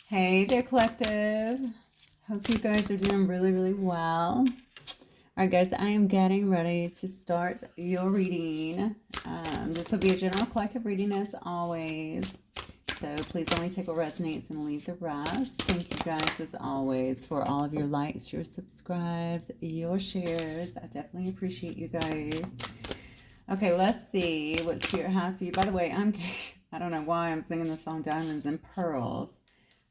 Hey there, collective. Hope you guys are doing really, really well. All right, guys, I am getting ready to start your reading. This will be a general collective reading as always. So please only take what resonates and leave the rest. Thank you guys, as always, for all of your likes, your subscribes, your shares. I definitely appreciate you guys. Okay, let's see what Spirit has for you. By the way, I don't know why I'm singing the song Diamonds and Pearls.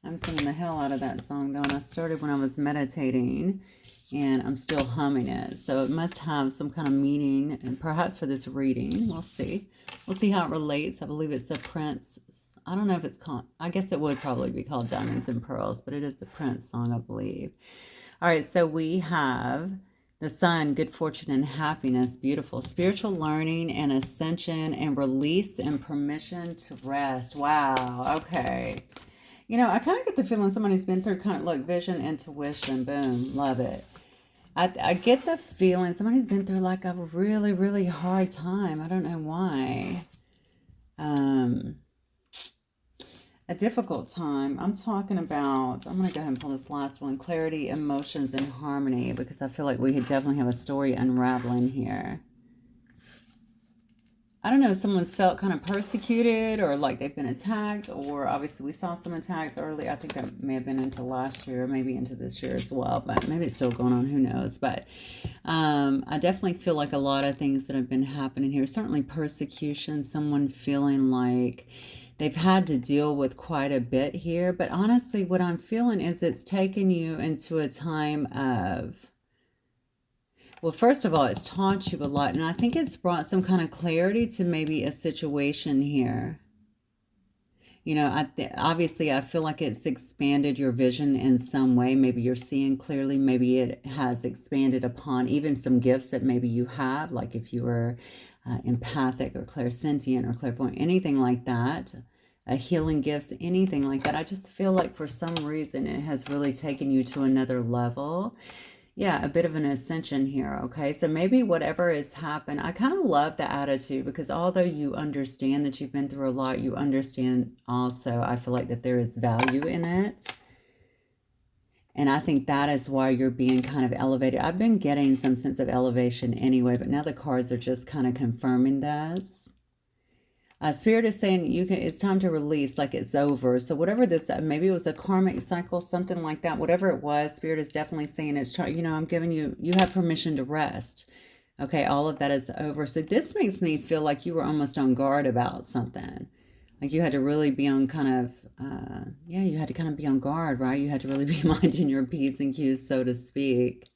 I'm singing the hell out of that song, though, and I started when I was meditating, and I'm still humming it. So it must have some kind of meaning, and perhaps for this reading. We'll see. We'll see how it relates. I believe it's a Prince. I don't know if it's called, I guess it would probably be called Diamonds and Pearls, but it is a Prince song, I believe. All right, so we have the sun, good fortune and happiness, beautiful, spiritual learning and ascension and release and permission to rest. Wow, okay. You know, I kind of get the feeling somebody's been through kind of like vision, intuition, boom, love it. I get the feeling somebody's been through like a really, really hard time. I don't know why. A difficult time. I'm talking about, I'm going to go ahead and pull this last one, clarity, emotions, and harmony, because I feel like we definitely have a story unraveling here. I don't know if someone's felt kind of persecuted or like they've been attacked, or obviously we saw some attacks early. I think that may have been into last year, maybe into this year as well, but maybe it's still going on, who knows. But I definitely feel like a lot of things that have been happening here, certainly persecution, someone feeling like they've had to deal with quite a bit here. But honestly, what I'm feeling is it's taken you into a time of, well, first of all, it's taught you a lot, and I think it's brought some kind of clarity to maybe a situation here. You know, obviously, I feel like it's expanded your vision in some way. Maybe you're seeing clearly. Maybe it has expanded upon even some gifts that maybe you have, like if you were empathic or clairsentient or clairvoyant, anything like that. Healing gifts, anything like that. I just feel like for some reason it has really taken you to another level. Yeah, a bit of an ascension here, okay? So maybe whatever has happened, I kind of love the attitude, because although you understand that you've been through a lot, you understand also, I feel like that there is value in it. And I think that is why you're being kind of elevated. I've been getting some sense of elevation anyway, but now the cards are just kind of confirming this. Spirit is saying it's time to release, like it's over. So whatever this, maybe it was a karmic cycle, something like that. Whatever it was, Spirit is definitely saying I'm giving you, you have permission to rest. Okay, all of that is over. So this makes me feel like you were almost on guard about something. Like you had to really be on kind of, you had to kind of be on guard, right? You had to really be minding your P's and Q's, so to speak,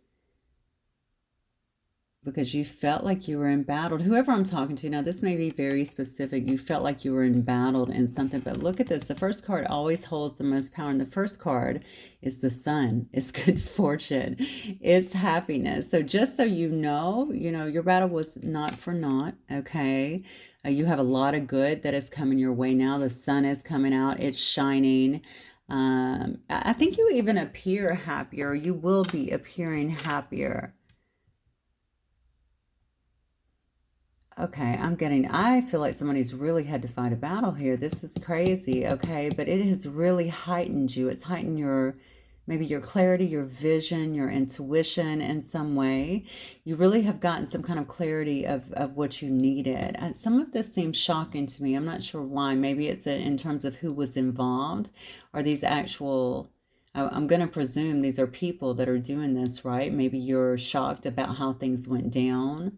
because you felt like you were embattled. Whoever I'm talking to now, this may be very specific. You felt like you were embattled in something, but look at this. The first card always holds the most power, and the first card is the sun. It's good fortune. It's happiness. So just so you know, your battle was not for naught, okay? You have a lot of good that is coming your way now. The sun is coming out. It's shining. I think you even appear happier. You will be appearing happier. Okay, I feel like somebody's really had to fight a battle here. This is crazy, okay? But it has really heightened you. It's heightened maybe your clarity, your vision, your intuition in some way. You really have gotten some kind of clarity of what you needed. Some of this seems shocking to me. I'm not sure why. Maybe it's in terms of who was involved. Are these actual... I'm going to presume these are people that are doing this, right? Maybe you're shocked about how things went down,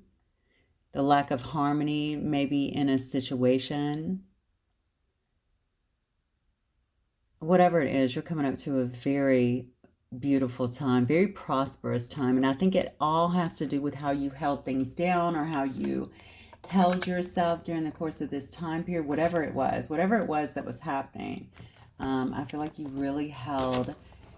the lack of harmony maybe in a situation. Whatever it is, you're coming up to a very beautiful time, very prosperous time. And I think it all has to do with how you held things down, or how you held yourself during the course of this time period, whatever it was that was happening. I feel like you really held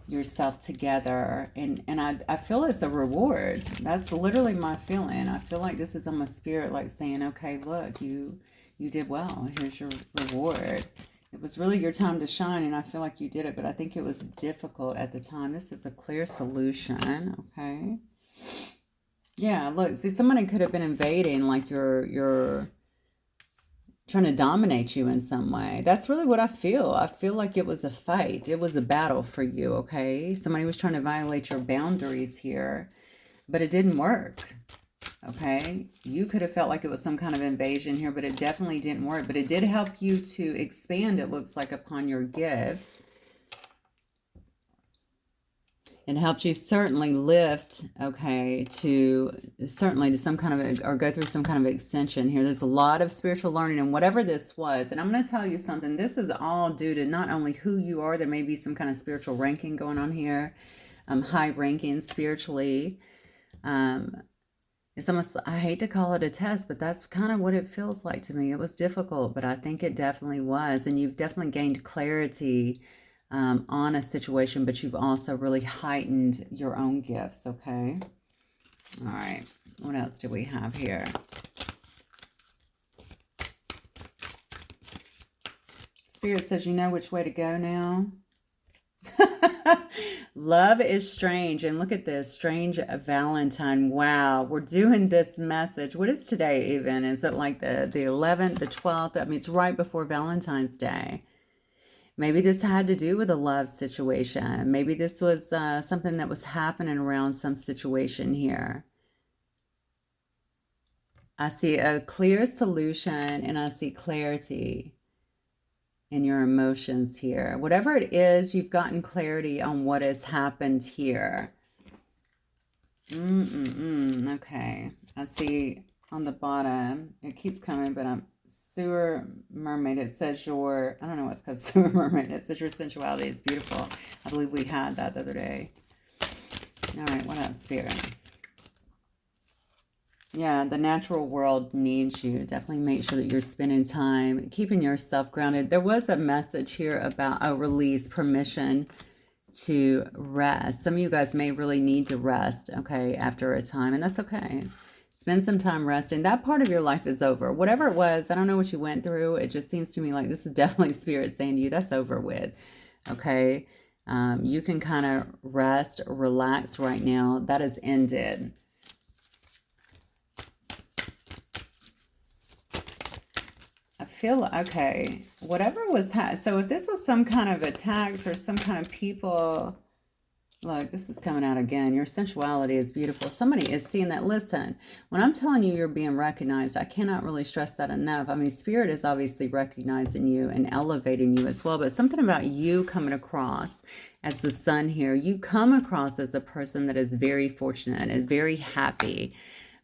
yourself together, and I feel it's a reward. That's literally my feeling. I feel like this is almost spirit like saying, okay, look, you did well, here's your reward. It was really your time to shine, and I feel like you did it, but I think it was difficult at the time. This is a clear solution, okay? Yeah, look, see, somebody could have been invading, like your trying to dominate you in some way. That's really what I feel. I feel like it was a fight. It was a battle for you, okay? Somebody was trying to violate your boundaries here, but it didn't work, okay? You could have felt like it was some kind of invasion here, but it definitely didn't work. But it did help you to expand, it looks like, upon your gifts. It helps you certainly lift, okay, to some kind of, or go through some kind of extension here. There's a lot of spiritual learning and whatever this was. And I'm going to tell you something. This is all due to not only who you are, there may be some kind of spiritual ranking going on here, high ranking spiritually. It's almost, I hate to call it a test, but that's kind of what it feels like to me. It was difficult, but I think it definitely was. And you've definitely gained clarity on a situation, but you've also really heightened your own gifts, okay? All right, what else do we have here? Spirit says, you know which way to go now. Love is strange. And look at this, strange Valentine. Wow, we're doing this message. What is today even? Is it like the 11th, the 12th? I mean, it's right before Valentine's Day. Maybe this had to do with a love situation. Maybe this was something that was happening around some situation here. I see a clear solution and I see clarity in your emotions here. Whatever it is, you've gotten clarity on what has happened here. Okay. I see on the bottom, it keeps coming, but I'm sewer mermaid. It says your, I don't know what's called sewer mermaid. It says your sensuality is beautiful. I believe we had that the other day. All right, what else, Spirit? Yeah, the natural world needs you. Definitely make sure that you're spending time keeping yourself grounded. There was a message here about a release, permission to rest. Some of you guys may really need to rest, okay, after a time, and that's okay. Spend some time resting. That part of your life is over. Whatever it was, I don't know what you went through. It just seems to me like this is definitely Spirit saying to you, that's over with. Okay? You can kind of rest, relax right now. That is ended. I feel, okay, whatever was, so if this was some kind of attacks or some kind of people... Look, this is coming out again. Your sensuality is beautiful. Somebody is seeing that. Listen, when I'm telling you you're being recognized, I cannot really stress that enough. I mean, Spirit is obviously recognizing you and elevating you as well, but something about you coming across as the sun here, you come across as a person that is very fortunate and very happy.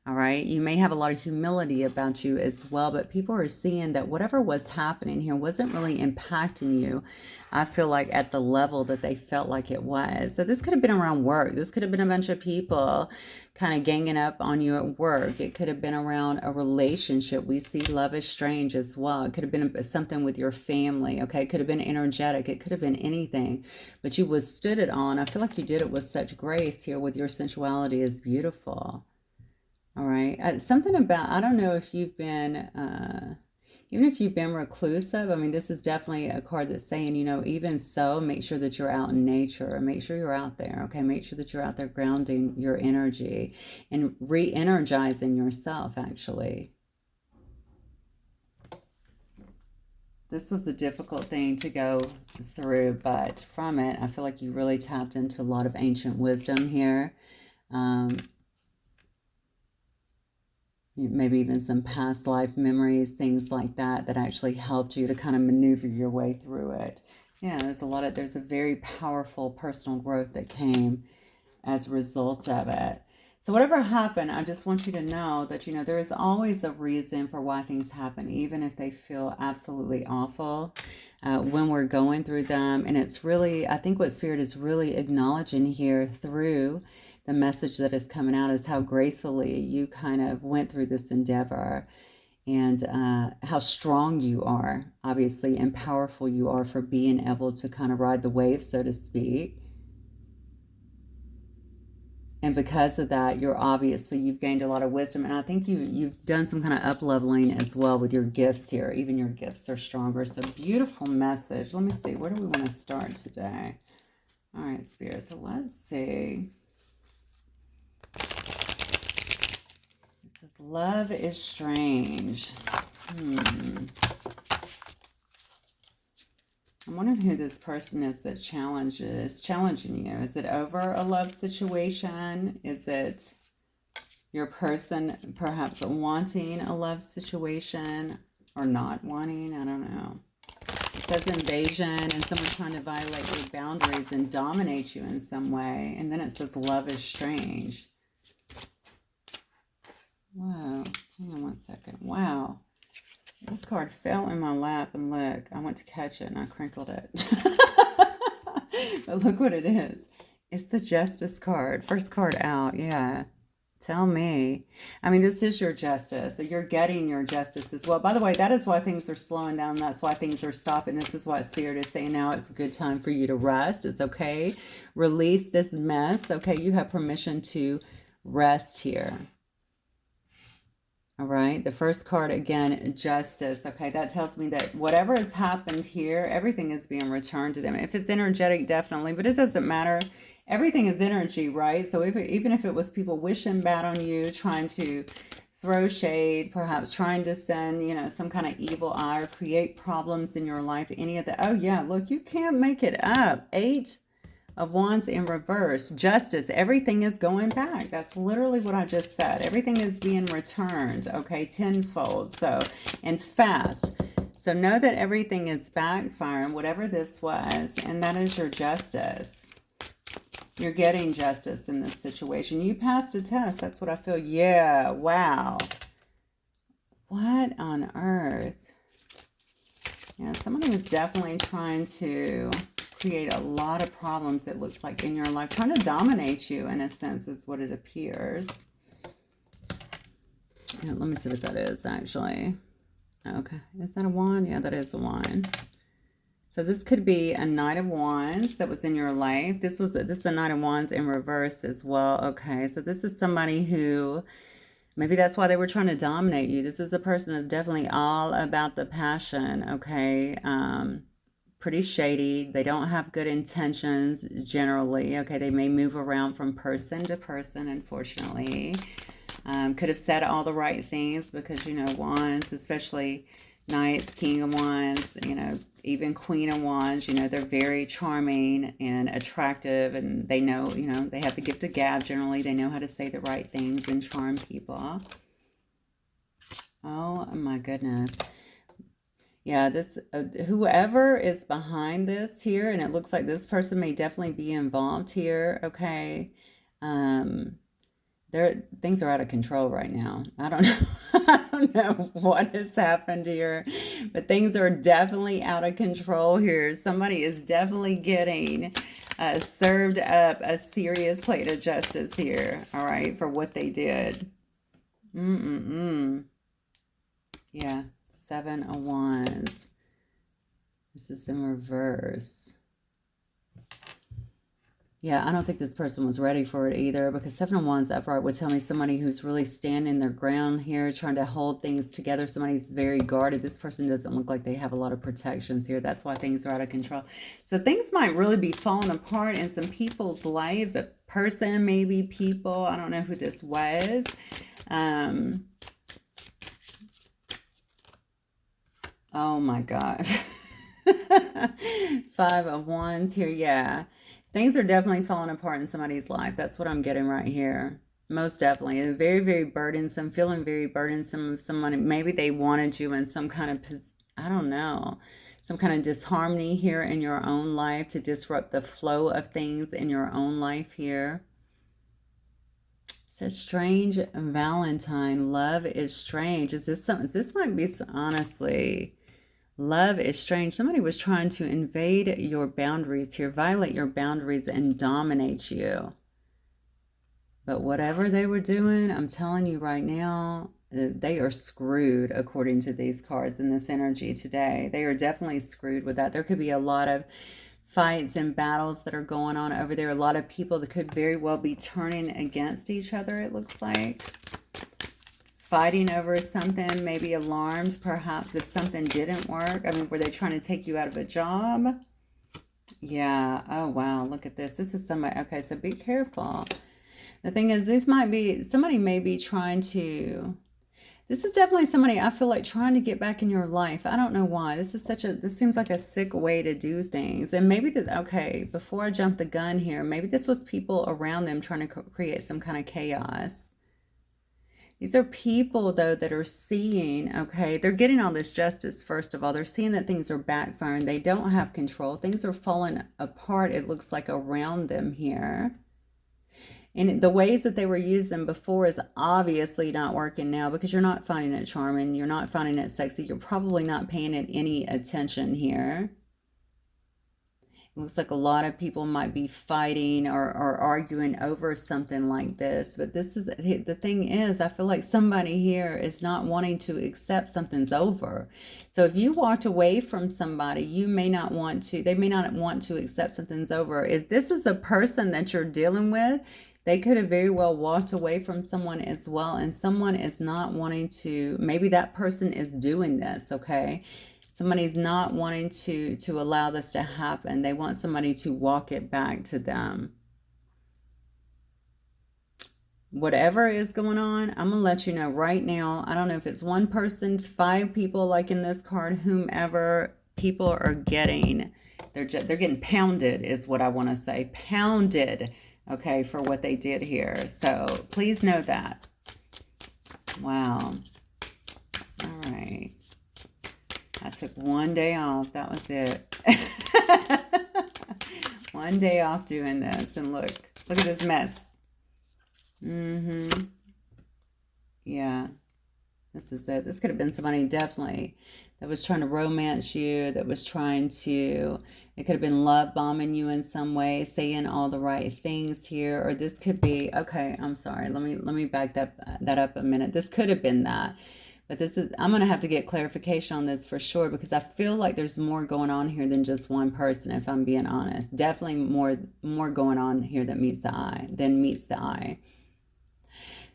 All right. You may have a lot of humility about you as well, but people are seeing that whatever was happening here wasn't really impacting you. I feel like at the level that they felt like it was. So this could have been around work. This could have been a bunch of people kind of ganging up on you at work. It could have been around a relationship. We see love is strange as well. It could have been something with your family. Okay. It could have been energetic. It could have been anything, but you withstood it on. I feel like you did it with such grace here with your sensuality is beautiful. All right. Something about, I don't know if you've been, even if you've been reclusive, I mean, this is definitely a card that's saying, you know, even so, make sure that you're out in nature. Make sure you're out there, okay? Make sure that you're out there grounding your energy and re-energizing yourself, actually. This was a difficult thing to go through, but from it, I feel like you really tapped into a lot of ancient wisdom here. Maybe even some past life memories, things like that, that actually helped you to kind of maneuver your way through it. Yeah, there's a very powerful personal growth that came as a result of it. So whatever happened, I just want you to know that, you know, there is always a reason for why things happen, even if they feel absolutely awful when we're going through them. And it's really, I think what Spirit is really acknowledging here through the message that is coming out is how gracefully you kind of went through this endeavor and how strong you are, obviously, and powerful you are for being able to kind of ride the wave, so to speak. And because of that, you've gained a lot of wisdom. And I think you've done some kind of up-leveling as well with your gifts here. Even your gifts are stronger. So beautiful message. Let me see. Where do we want to start today? All right, Spirit. So let's see. Love is strange. I'm wondering who this person is that challenging you. Is it over a love situation? Is it your person perhaps wanting a love situation or not wanting? I don't know. It says invasion and someone trying to violate your boundaries and dominate you in some way. And then it says love is strange. Whoa. Hang on one second. Wow. This card fell in my lap and look, I went to catch it and I crinkled it. But look what it is. It's the Justice card. First card out. Yeah. Tell me. I mean, this is your justice. So you're getting your justice as well. By the way, that is why things are slowing down. That's why things are stopping. This is why Spirit is saying now it's a good time for you to rest. It's okay. Release this mess. Okay. You have permission to rest here. All right, the first card again, justice. Okay, that tells me that whatever has happened here, everything is being returned to them. If it's energetic, definitely, but it doesn't matter. Everything is energy, right? So even if it was people wishing bad on you, trying to throw shade, perhaps trying to send, you know, some kind of evil eye or create problems in your life, any of that. Oh yeah, look, you can't make it up. 8 of Wands in reverse. Justice. Everything is going back. That's literally what I just said. Everything is being returned. Okay. Tenfold. So, and fast. So know that everything is backfiring, whatever this was. And that is your justice. You're getting justice in this situation. You passed a test. That's what I feel. Yeah. Wow. What on earth? Yeah. Somebody was definitely trying to create a lot of problems, it looks like, in your life, trying to dominate you in a sense is what it appears. Yeah, let me see what that is actually. Okay, is that a wand? Yeah, that is a wand. So this could be a Knight of Wands that was in your life. This is a Knight of Wands in reverse as well. Okay, so this is somebody who maybe that's why they were trying to dominate you. This is a person that's definitely all about the passion. Okay, pretty shady. They don't have good intentions generally. Okay, they may move around from person to person, unfortunately. Could have said all the right things because, you know, Wands, especially Knights, King of Wands, you know, even Queen of Wands, you know, they're very charming and attractive, and they know, you know, they have the gift of gab generally. They know how to say the right things and charm people. Oh my goodness. Yeah, this whoever is behind this here, and it looks like this person may definitely be involved here. Okay, things are out of control right now. I don't know. I don't know what has happened here, but things are definitely out of control here. Somebody is definitely getting served up a serious plate of justice here. All right, for what they did. Yeah. 7 of Wands. This is in reverse. Yeah, I don't think this person was ready for it either, because 7 of Wands upright would tell me somebody who's really standing their ground here, trying to hold things together. Somebody's very guarded. This person doesn't look like they have a lot of protections here. That's why things are out of control. So things might really be falling apart in some people's lives. A person, maybe people. I don't know who this was. Oh my God. 5 of Wands here. Yeah. Things are definitely falling apart in somebody's life. That's what I'm getting right here. Most definitely. It's very, very burdensome. Feeling very burdensome of someone. Maybe they wanted you in some kind of, I don't know, some kind of disharmony here in your own life to disrupt the flow of things in your own life here. Says strange Valentine. Love is strange. Is this something? This might be, honestly, love is strange. Somebody was trying to invade your boundaries here, violate your boundaries and dominate you. But whatever they were doing, I'm telling you right now, they are screwed according to these cards and this energy today. They are definitely screwed with that. There could be a lot of fights and battles that are going on over there. A lot of people that could very well be turning against each other, it looks like. Fighting over something, maybe alarmed perhaps if something didn't work. I mean, were they trying to take you out of a job? Yeah. Oh, wow. Look at this. This is somebody. Okay, so be careful. The thing is, this might be, somebody may be trying to, This is definitely somebody I feel like trying to get back in your life. I don't know why. This seems like a sick way to do things. And maybe okay, before I jump the gun here, maybe this was people around them trying to create some kind of chaos. These are people, though, that are seeing, okay, they're getting all this justice, first of all. They're seeing that things are backfiring. They don't have control. Things are falling apart, it looks like, around them here. And the ways that they were using before is obviously not working now, because you're not finding it charming. You're not finding it sexy. You're probably not paying it any attention here. It looks like a lot of people might be fighting or arguing over something like this. But the thing is, I feel like somebody here is not wanting to accept something's over. So if you walked away from somebody, they may not want to accept something's over. If this is a person that you're dealing with, they could have very well walked away from someone as well, and someone is not wanting to, maybe that person is doing this, okay? Somebody's not wanting to allow this to happen. They want somebody to walk it back to them. Whatever is going on, I'm going to let you know right now. I don't know if it's one person, 5 people like in this card, whomever, people are getting, they're getting pounded is what I want to say. Pounded, okay, for what they did here. So please know that. Wow. All right. I took one day off. That was it. One day off doing this. And look at this mess. Yeah. This is it. This could have been somebody definitely that was trying to romance you, that was trying to, it could have been love bombing you in some way, saying all the right things here. Or this could be, okay, I'm sorry. Let me back that up a minute. This could have been that. But I'm going to have to get clarification on this for sure, because I feel like there's more going on here than just one person, if I'm being honest. Definitely more going on here that meets the eye.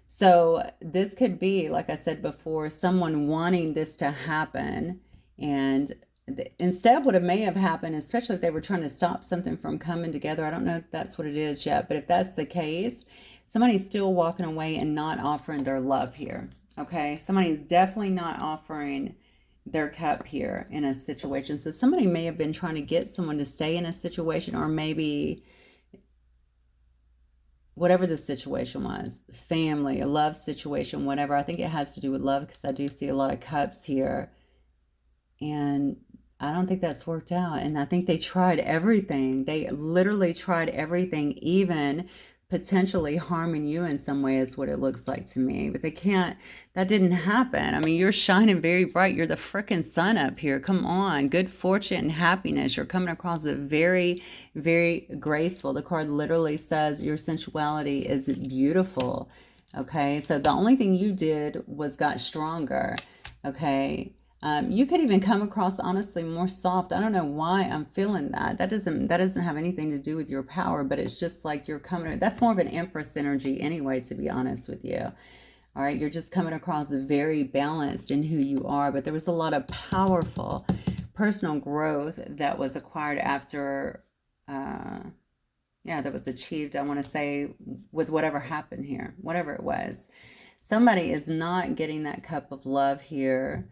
So this could be, like I said before, someone wanting this to happen. And instead, what it may have happened, especially if they were trying to stop something from coming together, I don't know if that's what it is yet, but if that's the case, somebody's still walking away and not offering their love here. Okay, somebody's definitely not offering their cup here in a situation. So somebody may have been trying to get someone to stay in a situation, or maybe whatever the situation was, family, a love situation, whatever. I think it has to do with love, because I do see a lot of cups here. And I don't think that's worked out. And I think they tried everything. They literally tried everything, even potentially harming you in some way is what it looks like to me. But that didn't happen. I mean, you're shining very bright. You're the freaking sun up here. Come on. Good fortune and happiness. You're coming across it very, very graceful. The card literally says your sensuality is beautiful. Okay. So the only thing you did was got stronger. Okay. You could even come across, honestly, more soft. I don't know why I'm feeling that. That doesn't have anything to do with your power, but it's just like you're coming. That's more of an Empress energy anyway, to be honest with you. All right, you're just coming across very balanced in who you are, but there was a lot of powerful personal growth that was acquired after, that was achieved, I want to say, with whatever happened here, whatever it was. Somebody is not getting that cup of love here.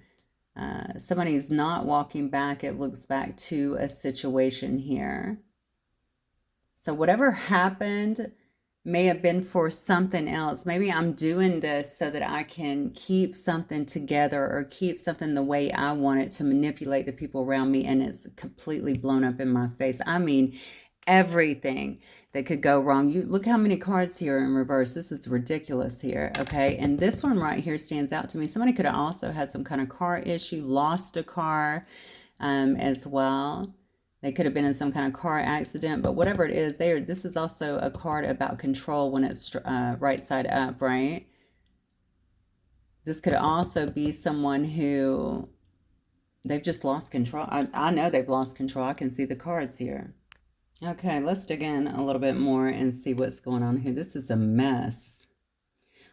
Somebody's not walking back, it looks back to a situation here. So whatever happened may have been for something else. Maybe I'm doing this so that I can keep something together, or keep something the way I want it, to manipulate the people around me, and it's completely blown up in my face. I mean, everything that could go wrong. You look how many cards here in reverse. This is ridiculous here, okay? And this one right here stands out to me. Somebody could have also had some kind of car issue, lost a car as well. They could have been in some kind of car accident, but whatever it is, this is also a card about control when it's right side up, right? This could also be someone who they've just lost control. I know they've lost control. I can see the cards here. Okay, let's dig in a little bit more and see what's going on here. This is a mess.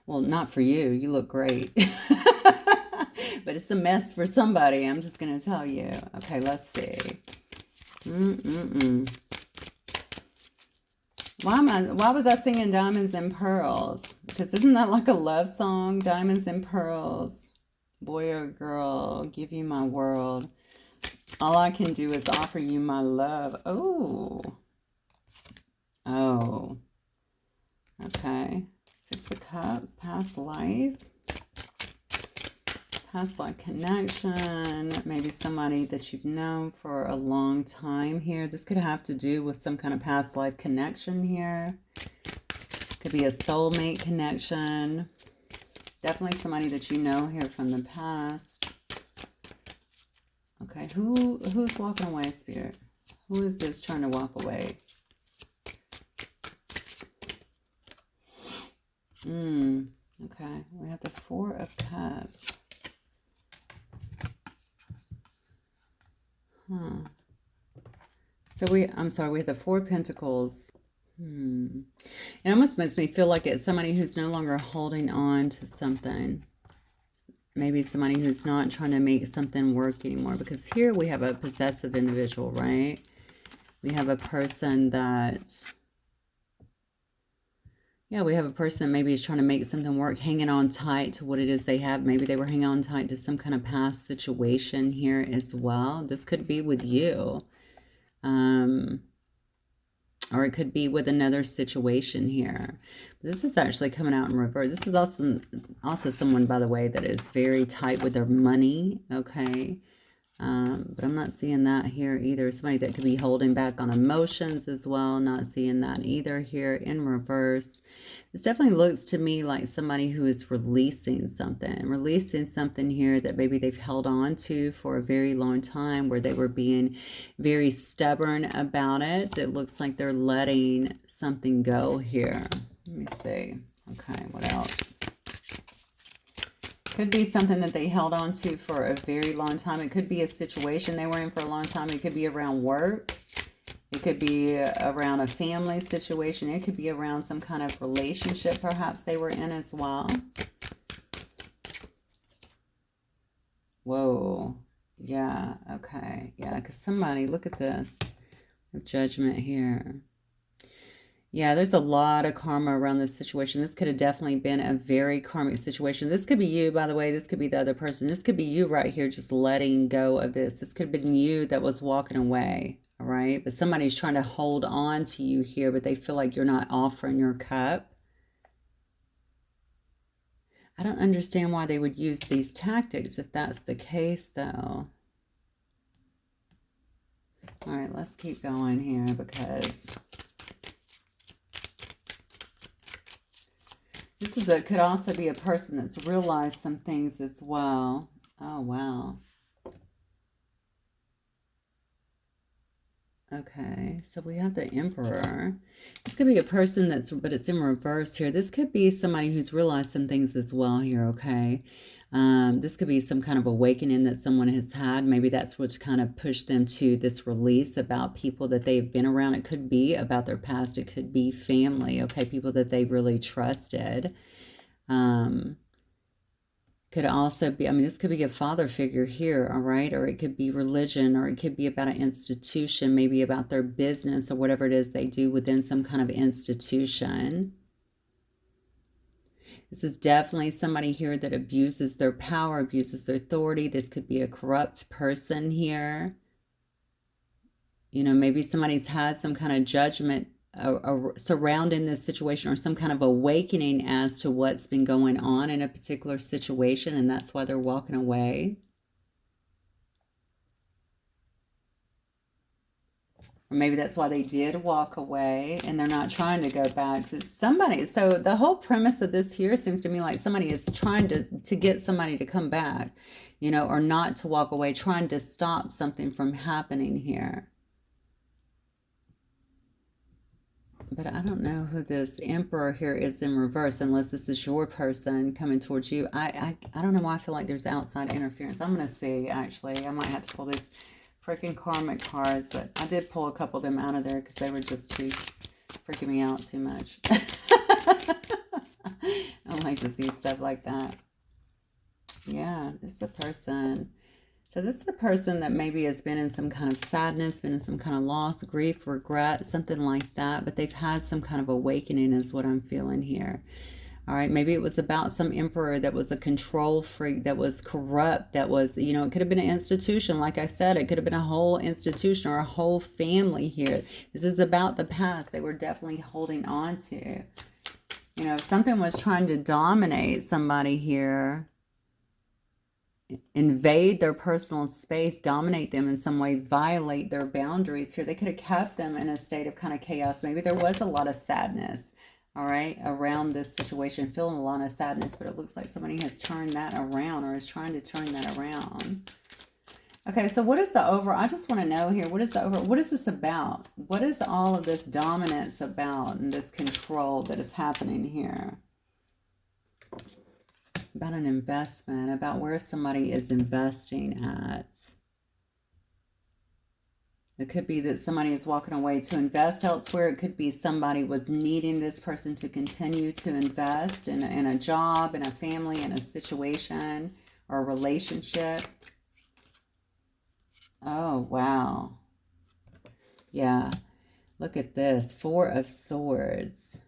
Well, not for you. You look great. But it's a mess for somebody. I'm just going to tell you. Okay, let's see. Why was I singing Diamonds and Pearls? Because isn't that like a love song? Diamonds and Pearls. Boy or girl, give you my world. All I can do is offer you my love. Oh. Oh. Okay. Six of Cups, past life. Past life connection. Maybe somebody that you've known for a long time here. This could have to do with some kind of past life connection here. Could be a soulmate connection. Definitely somebody that you know here from the past. Okay, who's walking away, Spirit? Who is this trying to walk away? Okay, we have the Four of Cups. So I'm sorry, we have the Four of Pentacles. It almost makes me feel like it's somebody who's no longer holding on to something. Maybe somebody who's not trying to make something work anymore. Because here we have a possessive individual, right? We have a person that... Yeah, we have a person that maybe is trying to make something work, hanging on tight to what it is they have. Maybe they were hanging on tight to some kind of past situation here as well. This could be with you. Or it could be with another situation here. This is actually coming out in reverse. This is also someone, by the way, that is very tight with their money, okay? But I'm not seeing that here either. Somebody that could be holding back on emotions as well. Not seeing that either here in reverse. This definitely looks to me like somebody who is releasing something. Releasing something here that maybe they've held on to for a very long time, where they were being very stubborn about it. It looks like they're letting something go here. Let me see. Okay, what else? Could be something that they held on to for a very long time. It could be a situation they were in for a long time. It could be around work. It could be around a family situation. It could be around some kind of relationship perhaps they were in as well. Whoa. Yeah, okay. Yeah, because somebody, look at this. Judgment here. Yeah, there's a lot of karma around this situation. This could have definitely been a very karmic situation. This could be you, by the way. This could be the other person. This could be you right here just letting go of this. This could have been you that was walking away, all right? But somebody's trying to hold on to you here, but they feel like you're not offering your cup. I don't understand why they would use these tactics if that's the case, though. All right, let's keep going here because... this could also be a person that's realized some things as well. Oh, wow. Okay, so we have the Emperor. This could be a person but it's in reverse here. This could be somebody who's realized some things as well here, okay? This could be some kind of awakening that someone has had. Maybe that's what's kind of pushed them to this release about people that they've been around. It could be about their past. It could be family, okay? People that they really trusted. Could also be, I mean, this could be a father figure here, all right? Or it could be religion, or it could be about an institution, maybe about their business or whatever it is they do within some kind of institution. This is definitely somebody here that abuses their power, abuses their authority. This could be a corrupt person here. You know, maybe somebody's had some kind of judgment surrounding this situation, or some kind of awakening as to what's been going on in a particular situation, and that's why they're walking away. Or maybe that's why they did walk away and they're not trying to go back. It's somebody. So the whole premise of this here seems to me like somebody is trying to get somebody to come back, you know, or not to walk away, trying to stop something from happening here. But I don't know who this Emperor here is in reverse, unless this is your person coming towards you. I don't know why I feel like there's outside interference. I'm going to see, actually. I might have to pull these freaking karmic cards. But I did pull a couple of them out of there because they were just too freaking me out too much. I like to see stuff like that. Yeah, this is a person. So this is a person that maybe has been in some kind of sadness, been in some kind of loss, grief, regret, something like that. But they've had some kind of awakening is what I'm feeling here. All right, maybe it was about some emperor that was a control freak, that was corrupt, that was, you know, it could have been an institution. Like I said, it could have been a whole institution or a whole family here. This is about the past they were definitely holding on to. You know, if something was trying to dominate somebody here, invade their personal space, dominate them in some way, violate their boundaries here, they could have kept them in a state of kind of chaos. Maybe there was a lot of sadness, all right, around this situation, feeling a lot of sadness, but it looks like somebody has turned that around or is trying to turn that around. Okay, so what is the over? I just want to know here, what is the over? What is this about? What is all of this dominance about and this control that is happening here? About an investment, about where somebody is investing at. It could be that somebody is walking away to invest elsewhere. It could be somebody was needing this person to continue to invest in a job, in a family, in a situation, or a relationship. Oh, wow. Yeah. Look at this. 4 of Swords.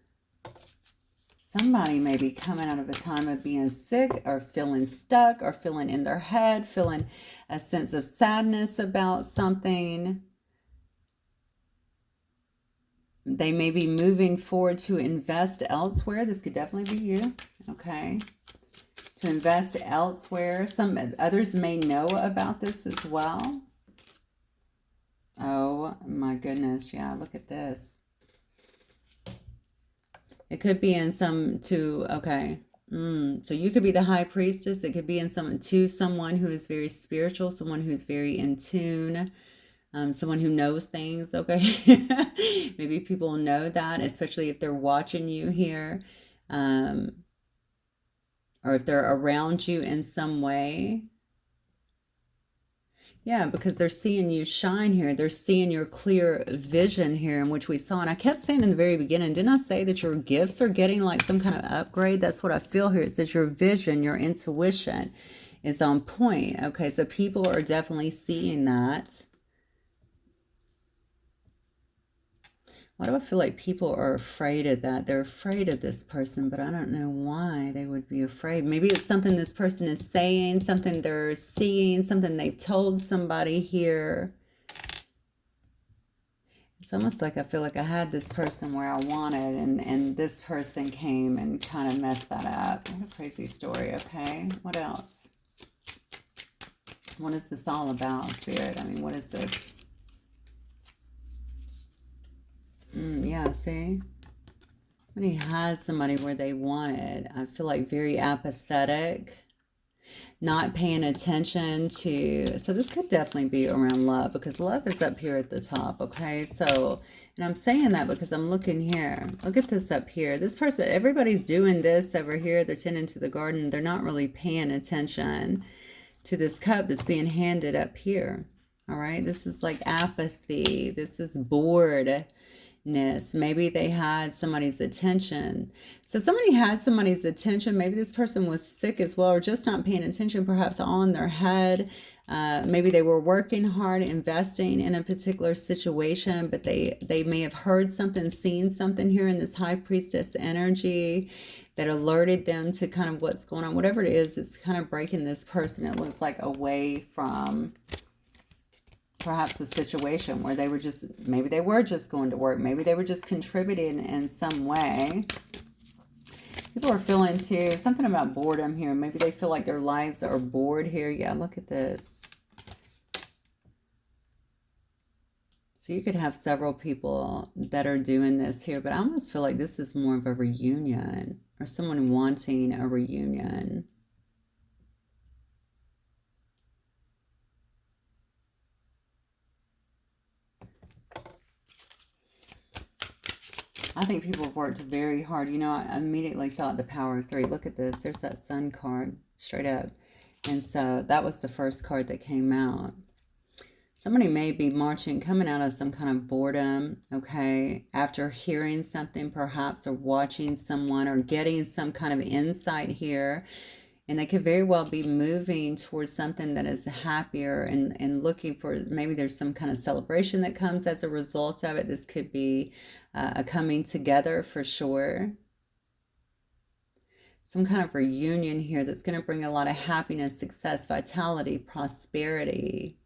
Somebody may be coming out of a time of being sick or feeling stuck or feeling in their head, feeling a sense of sadness about something. They may be moving forward to invest elsewhere. This could definitely be you, okay? To invest elsewhere. Some others may know about this as well. Oh my goodness, yeah, look at this. It could be in some okay. So you could be the high priestess. It could be in someone who is very spiritual, someone who's very in tune, someone who knows things, okay? Maybe people know that, especially if they're watching you here, or if they're around you in some way. Yeah, because they're seeing you shine here. They're seeing your clear vision here, in which we saw. And I kept saying in the very beginning, didn't I say that your gifts are getting like some kind of upgrade? That's what I feel here. It says your vision, your intuition is on point. Okay, so people are definitely seeing that. Why do I feel like people are afraid of that? They're afraid of this person, but I don't know why they would be afraid. Maybe it's something this person is saying, something they're seeing, something they've told somebody here. It's almost like I feel like I had this person where I wanted, and this person came and kind of messed that up. What a crazy story, okay? What else? What is this all about, Spirit? I mean, what is this? Yeah, see? When he had somebody where they wanted, I feel like very apathetic, not paying attention to, so this could definitely be around love, because love is up here at the top, okay? So, and I'm saying that because I'm looking here. Look at this up here. This person, everybody's doing this over here. They're tending to the garden. They're not really paying attention to this cup that's being handed up here, all right? This is like apathy. This is bored. Maybe they had somebody's attention. So somebody had somebody's attention. Maybe this person was sick as well, or just not paying attention, perhaps on their head. Maybe they were working hard, investing in a particular situation, but they may have heard something, seen something here in this high priestess energy that alerted them to kind of what's going on. Whatever it is, it's kind of breaking this person, it looks like, away from perhaps a situation where they were just, maybe they were just going to work. Maybe they were just contributing in some way. People are feeling too, something about boredom here. Maybe they feel like their lives are bored here. Yeah, look at this. So you could have several people that are doing this here, but I almost feel like this is more of a reunion, or someone wanting a reunion. I think people have worked very hard. You know, I immediately thought the power of 3. Look at this. There's that sun card straight up. And so that was the first card that came out. Somebody may be coming out of some kind of boredom, okay, after hearing something perhaps, or watching someone, or getting some kind of insight here. And they could very well be moving towards something that is happier, and looking for, maybe there's some kind of celebration that comes as a result of it. This could be a coming together for sure. some kind of reunion here that's going to bring a lot of happiness, success, vitality, prosperity.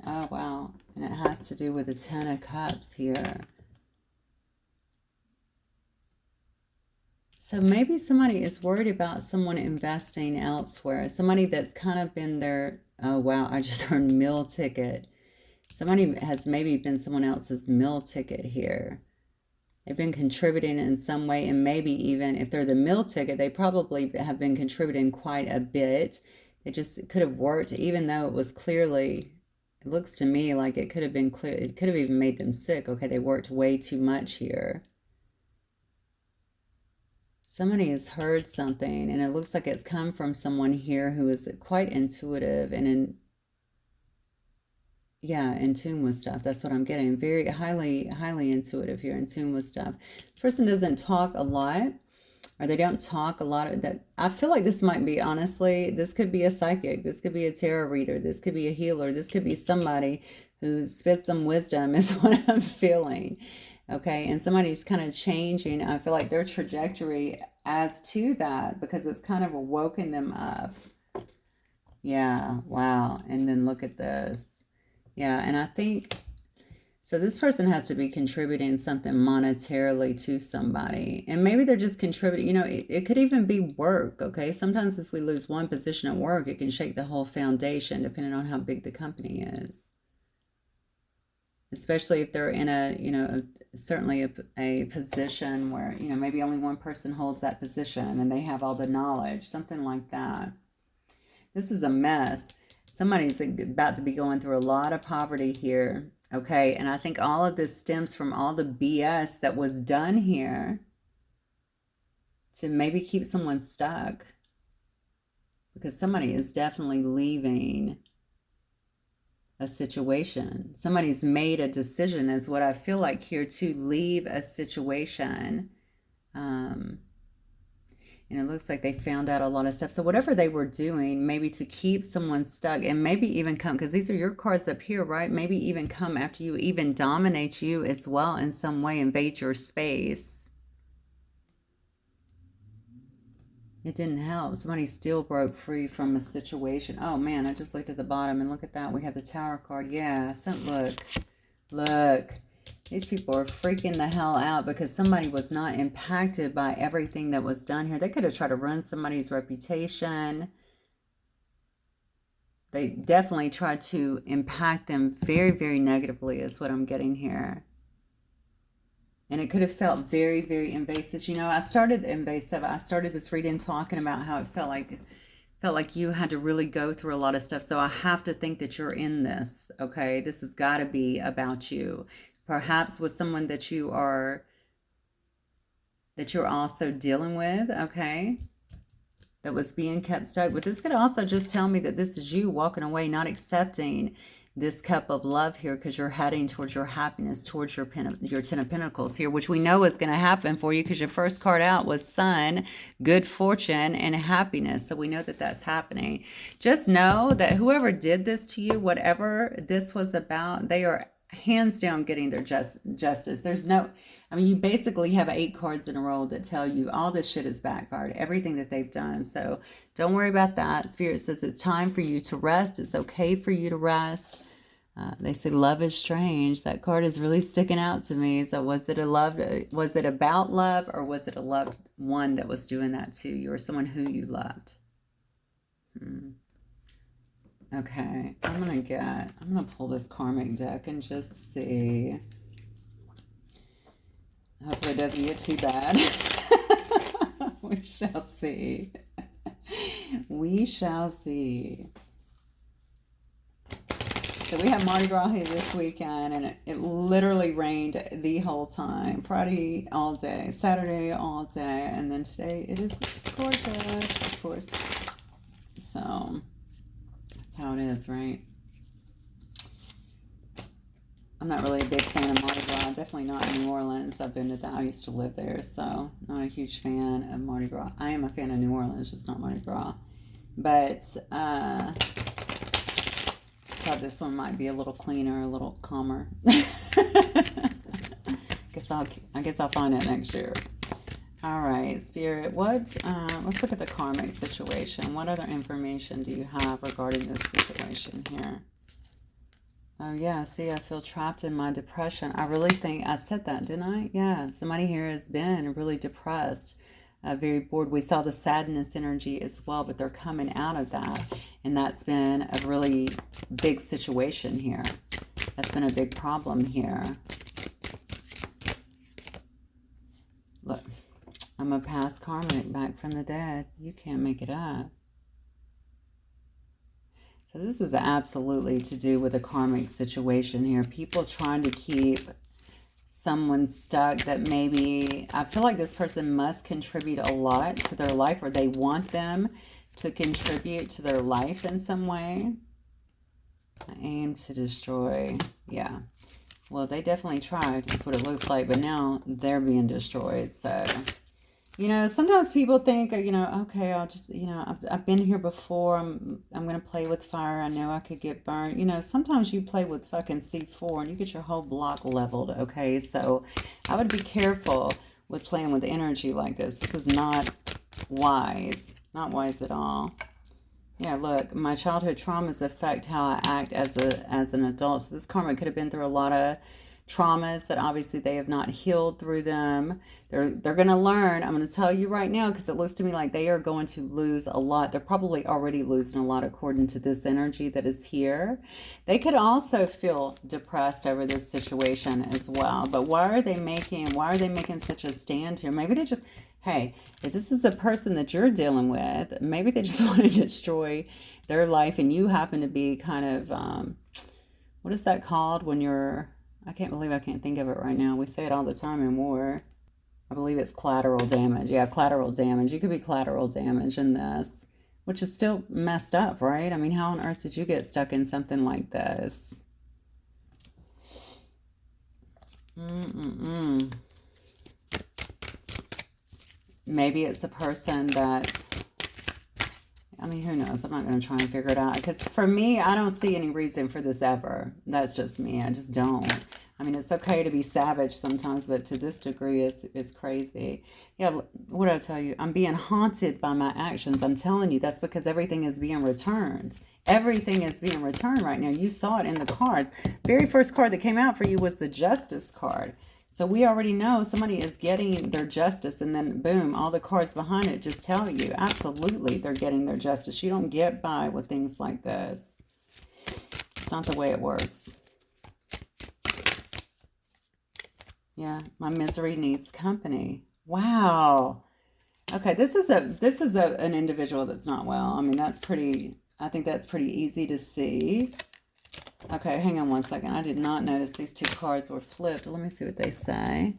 Oh, wow. And it has to do with the Ten of Cups here. So maybe somebody is worried about someone investing elsewhere. Somebody that's kind of been their, oh, wow, I just heard meal ticket. Somebody has maybe been someone else's meal ticket here. They've been contributing in some way, and maybe even if they're the meal ticket, they probably have been contributing quite a bit. It just could have worked, even though it was clearly, it looks to me like it could have been clear. It could have even made them sick. Okay, they worked way too much here. Somebody has heard something, and it looks like it's come from someone here who is quite intuitive and in tune with stuff. That's what I'm getting. Very highly intuitive here, in tune with stuff. This person doesn't talk a lot, or they don't talk a lot of that. I feel like this might be, honestly, this could be a psychic. This could be a tarot reader. This could be a healer. This could be somebody who spits some wisdom is what I'm feeling. Okay, and somebody's kind of changing, I feel like, their trajectory as to that, because it's kind of woken them up. Yeah, wow. And then look at this. Yeah, and I think, so this person has to be contributing something monetarily to somebody. And maybe they're just contributing, it could even be work, okay? Sometimes if we lose one position at work, it can shake the whole foundation, depending on how big the company is. Especially if they're in certainly a position where, maybe only one person holds that position and they have all the knowledge, something like that. This is a mess. Somebody's about to be going through a lot of poverty here, okay? And I think all of this stems from all the BS that was done here to maybe keep someone stuck, because somebody is definitely leaving a situation. Somebody's made a decision, is what I feel like here, to leave a situation. And it looks like they found out a lot of stuff. So whatever they were doing, maybe to keep someone stuck, and maybe even come, because these are your cards up here, right? Maybe even come after you, even dominate you as well in some way, invade your space. It didn't help. Somebody still broke free from a situation. Oh man, I just looked at the bottom and look at that. We have the Tower card. Yeah, so look. These people are freaking the hell out because somebody was not impacted by everything that was done here. They could have tried to ruin somebody's reputation. They definitely tried to impact them very, very negatively, is what I'm getting here. And it could have felt very, very invasive. I started this reading talking about how it felt like you had to really go through a lot of stuff. So I have to think that you're in this, okay? This has got to be about you. Perhaps with someone that you're also dealing with, okay? That was being kept stuck. But this could also just tell me that this is you walking away, not accepting this cup of love here, because you're heading towards your happiness, towards your Ten of Pentacles here, which we know is going to happen for you, because your first card out was Sun, good fortune, and happiness. So we know that that's happening. Just know that whoever did this to you, whatever this was about, they are hands down getting their justice. There's no, you basically have 8 cards in a row that tell you all this shit is backfired, everything that they've done. So don't worry about that. Spirit says it's time for you to rest. It's okay for you to rest. They say love is strange. That card is really sticking out to me. So was it about love, or was it a loved one that was doing that to you, or someone who you loved? Okay, I'm gonna pull this karmic deck and just see. Hopefully it doesn't get too bad. We shall see. We shall see. So we have Mardi Gras here this weekend, and it literally rained the whole time. Friday all day, Saturday all day, and then today it is gorgeous, of course. So that's how it is, right? I'm not really a big fan of Mardi Gras. Definitely not in New Orleans. I've been to that. I used to live there, so not a huge fan of Mardi Gras. I am a fan of New Orleans, just not Mardi Gras. But thought this one might be a little cleaner, a little calmer. Guess I guess I'll find out next year. All right, Spirit, let's look at the karmic situation. What other information do you have regarding this situation here? Oh, yeah, see, I feel trapped in my depression. I really think I said that, didn't I? Yeah, somebody here has been really depressed, very bored. We saw the sadness energy as well, but they're coming out of that. And that's been a really big situation here. That's been a big problem here. Look. I'm a past karmic back from the dead. You can't make it up. So this is absolutely to do with a karmic situation here. People trying to keep someone stuck that maybe, I feel like this person must contribute a lot to their life, or they want them to contribute to their life in some way. I aim to destroy. Yeah. Well, they definitely tried. That's what it looks like. But now they're being destroyed. So... sometimes people think, okay, I'll just, I've been here before. I'm going to play with fire. I know I could get burned. Sometimes you play with fucking C4 and you get your whole block leveled, okay? So I would be careful with playing with energy like this. This is not wise. Not wise at all. Yeah, look, my childhood traumas affect how I act as an adult. So this karma could have been through a lot of traumas that obviously they have not healed through them. They're going to learn. I'm going to tell you right now, because it looks to me like they are going to lose a lot. They're probably already losing a lot according to this energy that is here. They could also feel depressed over this situation as well. But why are they making such a stand here? Maybe they just, hey, if this is a person that you're dealing with, maybe they just want to destroy their life, and you happen to be kind of, what is that called when you're, I can't believe I can't think of it right now. We say it all the time in war. I believe it's collateral damage. Yeah, collateral damage. You could be collateral damage in this, which is still messed up, right? I mean, how on earth did you get stuck in something like this? Maybe it's a person that, I mean, who knows? I'm not going to try and figure it out. Because for me, I don't see any reason for this ever. That's just me. I just don't. I mean, it's okay to be savage sometimes, but to this degree, it's crazy. Yeah, what did I tell you? I'm being haunted by my actions. I'm telling you, that's because everything is being returned. Everything is being returned right now. You saw it in the cards. Very first card that came out for you was the Justice card. So we already know somebody is getting their justice, and then boom, all the cards behind it just tell you, absolutely, they're getting their justice. You don't get by with things like this. It's not the way it works. Yeah, my misery needs company. Wow. Okay, this is an individual that's not well. I mean, I think that's pretty easy to see. Okay, hang on one second. I did not notice these two cards were flipped. Let me see what they say.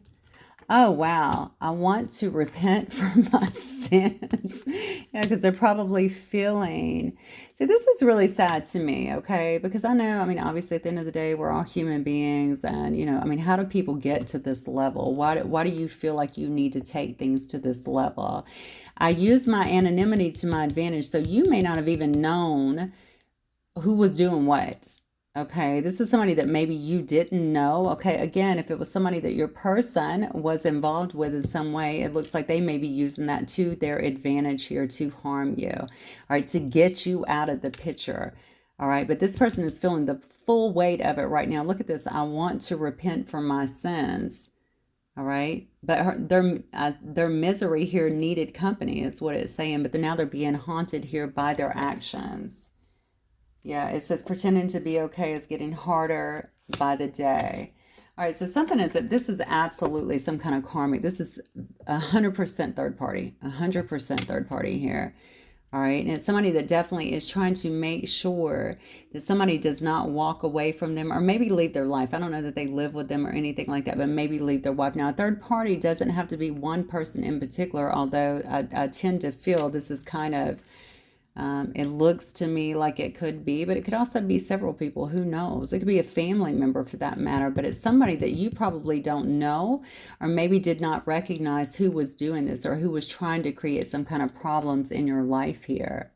Oh, wow. I want to repent for my sins. Yeah, because they're probably feeling... See, this is really sad to me, okay? Because I know, I mean, obviously at the end of the day, we're all human beings. And, I mean, how do people get to this level? Why do you feel like you need to take things to this level? I use my anonymity to my advantage. So you may not have even known who was doing what. Okay, this is somebody that maybe you didn't know. Okay, again, if it was somebody that your person was involved with in some way, it looks like they may be using that to their advantage here to harm you. All right, to get you out of the picture. All right, but this person is feeling the full weight of it right now. Look at this. I want to repent for my sins. All right, but their misery here needed company is what it's saying. But now they're being haunted here by their actions. Yeah, it says pretending to be okay is getting harder by the day. All right, so something is that this is absolutely some kind of karmic. This is 100% third party, 100% third party here. All right, and it's somebody that definitely is trying to make sure that somebody does not walk away from them or maybe leave their life. I don't know that they live with them or anything like that, but maybe leave their wife. Now, a third party doesn't have to be one person in particular, although I tend to feel this is kind of... it looks to me like it could be, but it could also be several people. Who knows? It could be a family member for that matter, but it's somebody that you probably don't know or maybe did not recognize who was doing this or who was trying to create some kind of problems in your life here.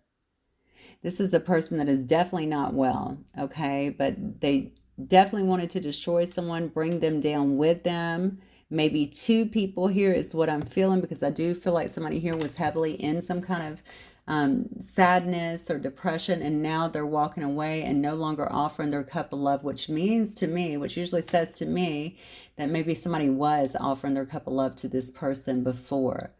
This is a person that is definitely not well, okay? But they definitely wanted to destroy someone, bring them down with them, maybe 2 people here is what I'm feeling, because I do feel like somebody here was heavily in some kind of sadness or depression, and now they're walking away and no longer offering their cup of love, which means to me, which usually says to me, that maybe somebody was offering their cup of love to this person before.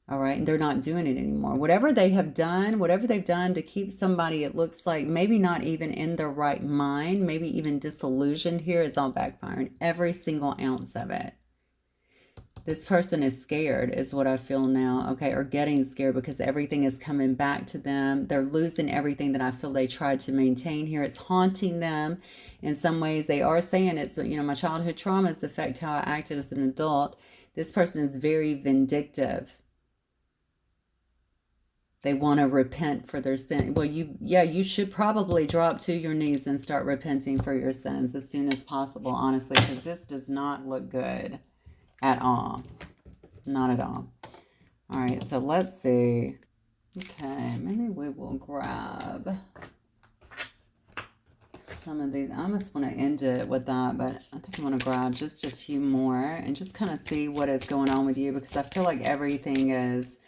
All right, and they're not doing it anymore. Whatever they have done, whatever they've done to keep somebody, it looks like maybe not even in their right mind, maybe even disillusioned here, is all backfiring. Every single ounce of it. This person is scared, is what I feel now, okay, or getting scared, because everything is coming back to them. They're losing everything that I feel they tried to maintain here. It's haunting them in some ways. They are saying it's, you know, my childhood traumas affect how I acted as an adult. This person is very vindictive. They want to repent for their sin. Well, you should probably drop to your knees and start repenting for your sins as soon as possible, honestly, because this does not look good. At all. Not at all. All right, so let's see. Okay, maybe we will grab some of these. I almost want to end it with that, but I think I want to grab just a few more and just kind of see what is going on with you, because I feel like everything is,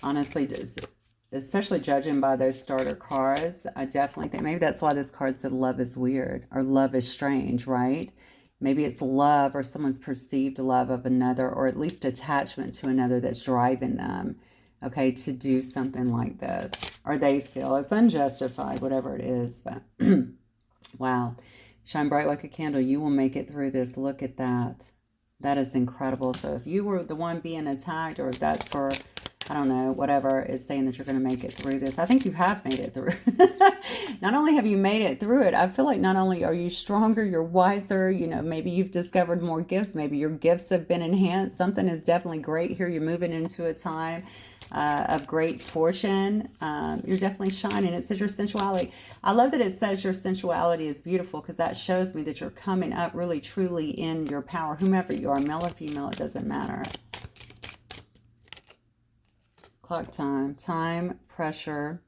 honestly, just, especially judging by those starter cards, I definitely think maybe that's why this card said love is weird or love is strange, right? Maybe it's love or someone's perceived love of another, or at least attachment to another, that's driving them, okay, to do something like this. Or they feel it's unjustified, whatever it is. But wow. Shine bright like a candle. You will make it through this. Look at that. That is incredible. So if you were the one being attacked, or if that's for, I don't know, whatever is saying that you're going to make it through this, I think you have made it through. Not only have you made it through it, I feel like not only are you stronger, you're wiser, you know, maybe you've discovered more gifts, maybe your gifts have been enhanced. Something is definitely great here. You're moving into a time of great fortune. You're definitely shining. It says your sensuality. I love that it says your sensuality is beautiful, because that shows me that you're coming up really truly in your power, whomever you are, male or female, it doesn't matter. Clock time, pressure,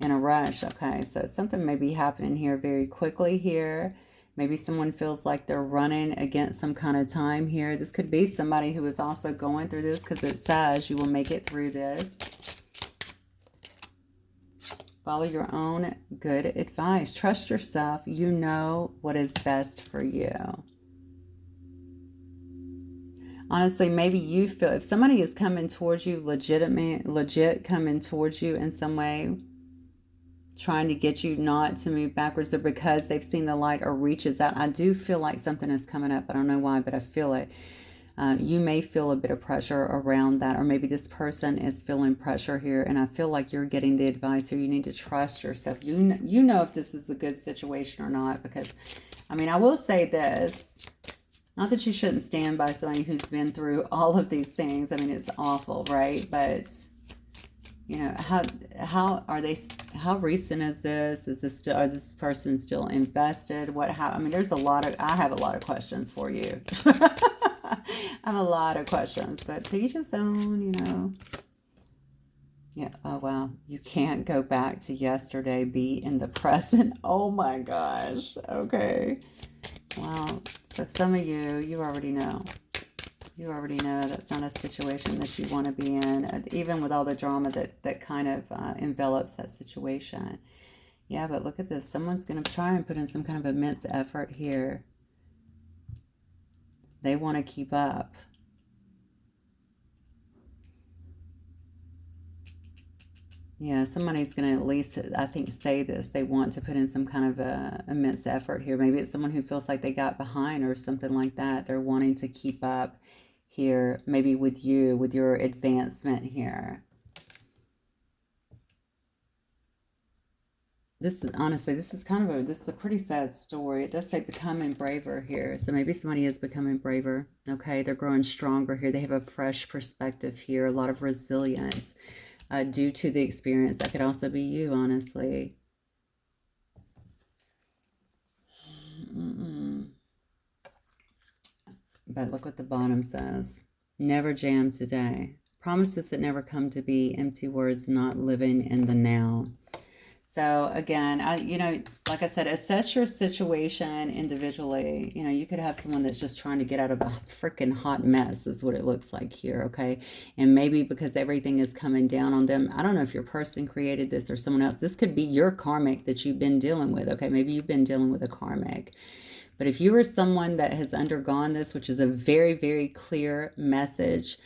and a rush. Okay, so something may be happening here very quickly here. Maybe someone feels like they're running against some kind of time here. This could be somebody who is also going through this, because it says you will make it through this. Follow your own good advice. Trust yourself. You know what is best for you. Honestly, maybe you feel, if somebody is coming towards you, legit coming towards you in some way, trying to get you not to move backwards, or because they've seen the light or reaches out, I do feel like something is coming up. I don't know why, but I feel it. You may feel a bit of pressure around that, or maybe this person is feeling pressure here, and I feel like you're getting the advice here. You need to trust yourself. You know if this is a good situation or not, because, I mean, I will say this. Not that you shouldn't stand by somebody who's been through all of these things. I mean, it's awful, right? But, you know, how are they? How recent is this? Is this still? Are this person still invested? I mean, there's a lot of. I have a lot of questions for you. I have a lot of questions, but to each his own, you know. Yeah. Oh wow. You can't go back to yesterday. Be in the present. Oh my gosh. Okay. Wow. So some of you already know. You already know that's not a situation that you want to be in, even with all the drama that kind of envelops that situation. Yeah, but look at this. Someone's going to try and put in some kind of immense effort here. They want to keep up. Yeah, somebody's going to at least, I think, say this. They want to put in some kind of immense effort here. Maybe it's someone who feels like they got behind or something like that. They're wanting to keep up here, maybe with you, with your advancement here. This is, honestly, this is kind of this is a pretty sad story. It does say becoming braver here. So maybe somebody is becoming braver. Okay, they're growing stronger here. They have a fresh perspective here, a lot of resilience. Due to the experience. That could also be you, honestly. But look what the bottom says. Never jam today. Promises that never come to be. Empty words, not living in the now. So again, like I said, assess your situation individually. You could have someone that's just trying to get out of a freaking hot mess is what it looks like here, okay? And maybe because everything is coming down on them. I don't know if your person created this or someone else. This could be your karmic that you've been dealing with, okay? Maybe you've been dealing with a karmic. But if you are someone that has undergone this, which is a very, very clear message,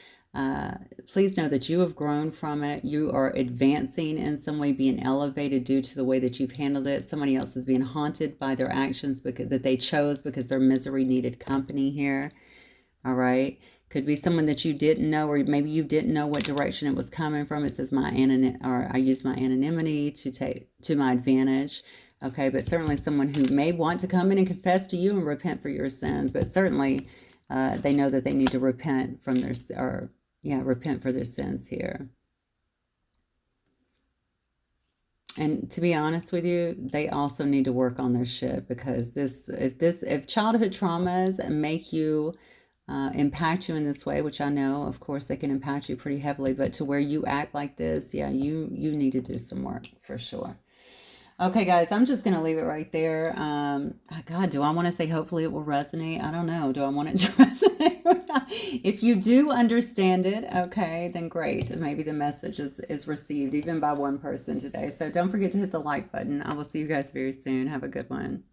please know that you have grown from it. You are advancing in some way, being elevated due to the way that you've handled it. Somebody else is being haunted by their actions that they chose because their misery needed company here. All right. Could be someone that you didn't know, or maybe you didn't know what direction it was coming from. It says I use my anonymity to my advantage. Okay, but certainly someone who may want to come in and confess to you and repent for your sins, but certainly they know that they need to repent from repent for their sins here. And to be honest with you, they also need to work on their shit, because if childhood traumas make you impact you in this way, which I know, of course, they can impact you pretty heavily, but to where you act like this, yeah, you need to do some work for sure. Okay, guys, I'm just going to leave it right there. God, do I want to say hopefully it will resonate? I don't know. Do I want it to resonate or not? If you do understand it, okay, then great. Maybe the message is received even by one person today. So don't forget to hit the like button. I will see you guys very soon. Have a good one.